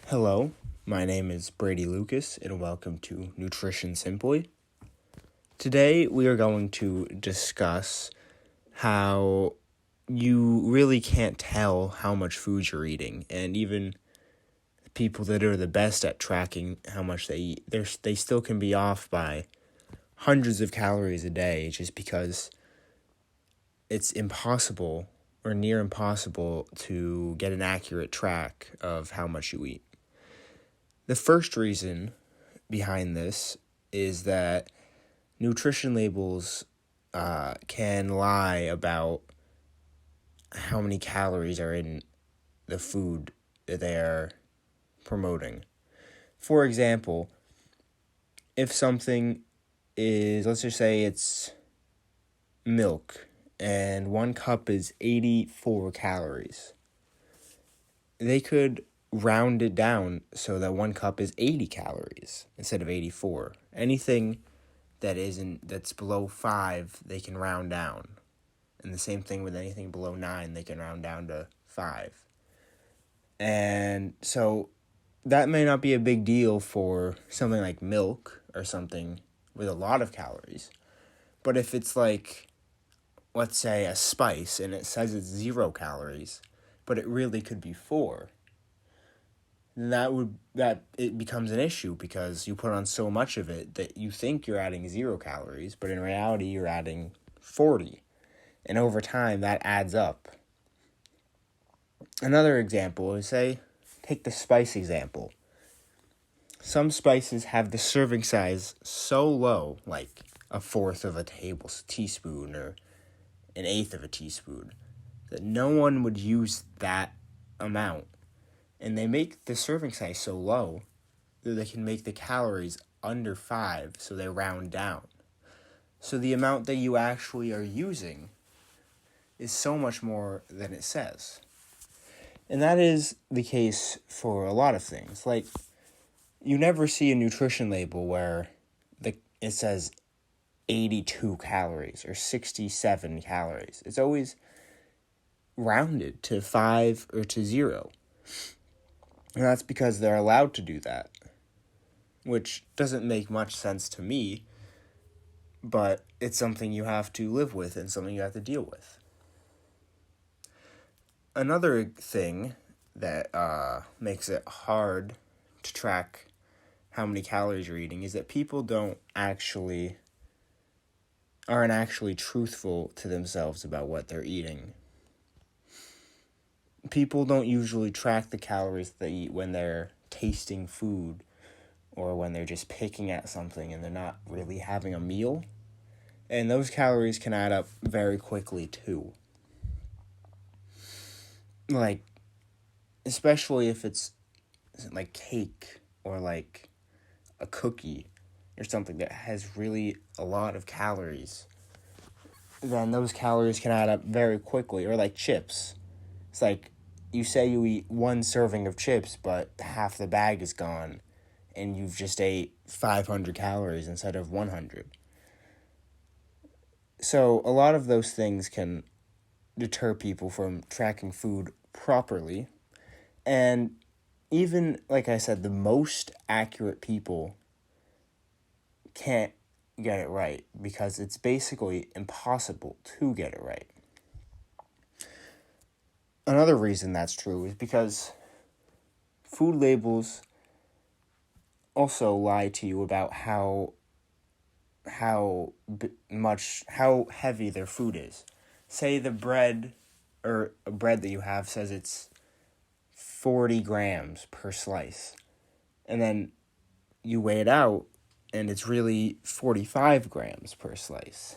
Hello, my name is Brady Lucas, and welcome to Nutrition Simply. Today, we are going to discuss how you really can't tell how much food you're eating, and even the people that are the best at tracking how much they eat, they still can be off by hundreds of calories a day just because it's impossible or near impossible to get an accurate track of how much you eat. The first reason behind this is that nutrition labels can lie about how many calories are in the food that they are promoting. For example, if something is, let's just say it's milk, and 1 cup is 84 calories, they could round it down so that 1 cup is 80 calories instead of 84. Anything that's below 5, they can round down. And the same thing with anything below 9, they can round down to 5. And so that may not be a big deal for something like milk or something with a lot of calories. But if it's like, let's say, a spice and it says it's 0 calories, but it really could be 4, that it becomes an issue because you put on so much of it that you think you're adding 0 calories, but in reality you're adding 40. And over time that adds up. Another example is, take the spice example. Some spices have the serving size so low, like 1/4 of a teaspoon or 1/8 of a teaspoon, that no one would use that amount. And they make the serving size so low that they can make the calories under 5, so they round down. So the amount that you actually are using is so much more than it says. And that is the case for a lot of things. Like, you never see a nutrition label where it says 82 calories or 67 calories. It's always rounded to 5 or to 0. And that's because they're allowed to do that, which doesn't make much sense to me, but it's something you have to live with and something you have to deal with. Another thing that makes it hard to track how many calories you're eating is that people aren't actually truthful to themselves about what they're eating. People don't usually track the calories they eat when they're tasting food or when they're just picking at something and they're not really having a meal. And those calories can add up very quickly too. Like, especially if it's like cake or like a cookie or something that has really a lot of calories, then those calories can add up very quickly. Or like chips. It's like, you say you eat 1 serving of chips, but half the bag is gone, and you've just ate 500 calories instead of 100. So a lot of those things can deter people from tracking food properly. And even, like I said, the most accurate people can't get it right because it's basically impossible to get it right. Another reason that's true is because food labels also lie to you about how heavy their food is. Say the bread or a bread that you have says it's 40 grams per slice, and then you weigh it out and it's really 45 grams per slice.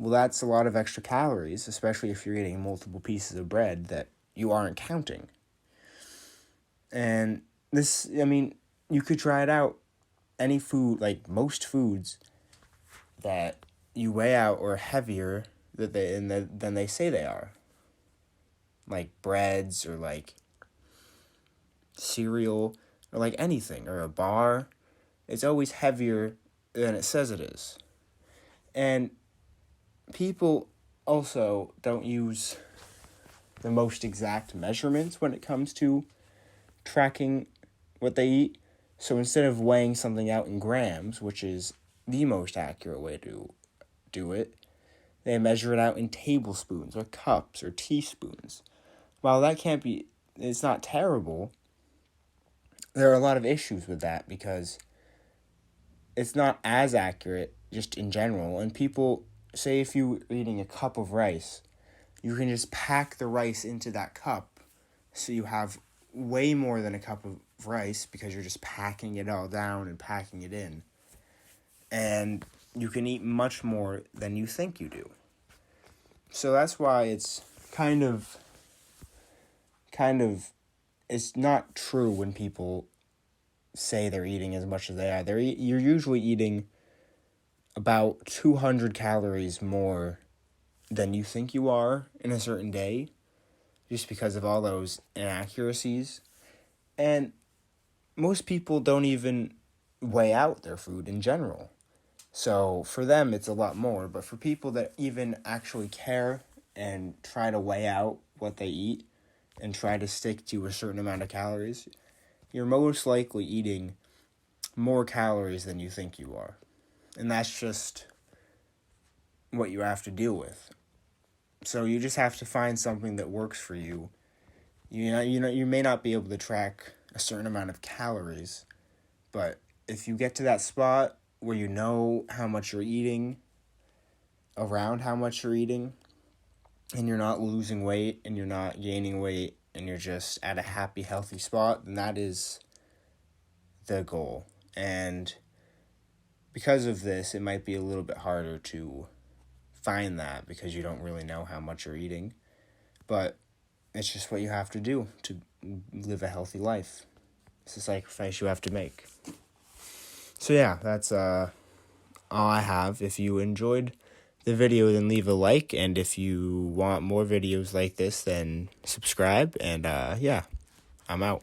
Well, that's a lot of extra calories, especially if you're eating multiple pieces of bread that you aren't counting. And you could try it out. Any food, like most foods that you weigh out are heavier than they say they are. Like breads or like cereal or like anything or a bar. It's always heavier than it says it is. And people also don't use the most exact measurements when it comes to tracking what they eat. So instead of weighing something out in grams, which is the most accurate way to do it, they measure it out in tablespoons or cups or teaspoons. While it's not terrible, there are a lot of issues with that because it's not as accurate just in general. And people say if you're eating a cup of rice, you can just pack the rice into that cup. So you have way more than a cup of rice because you're just packing it all down and packing it in. And you can eat much more than you think you do. So that's why it's kind of, it's not true when people say they're eating as much as they are. You're usually eating about 200 calories more than you think you are in a certain day, just because of all those inaccuracies. And most people don't even weigh out their food in general. So for them, it's a lot more. But for people that even actually care and try to weigh out what they eat and try to stick to a certain amount of calories, you're most likely eating more calories than you think you are. And that's just what you have to deal with. So you just have to find something that works for you. You may not be able to track a certain amount of calories, but if you get to that spot where you know how much you're eating, around how much you're eating, and you're not losing weight and you're not gaining weight and you're just at a happy, healthy spot, then that is the goal. And because of this, it might be a little bit harder to find that because you don't really know how much you're eating. But it's just what you have to do to live a healthy life. It's a sacrifice you have to make. So yeah, that's all I have. If you enjoyed the video, then leave a like. And if you want more videos like this, then subscribe. And yeah, I'm out.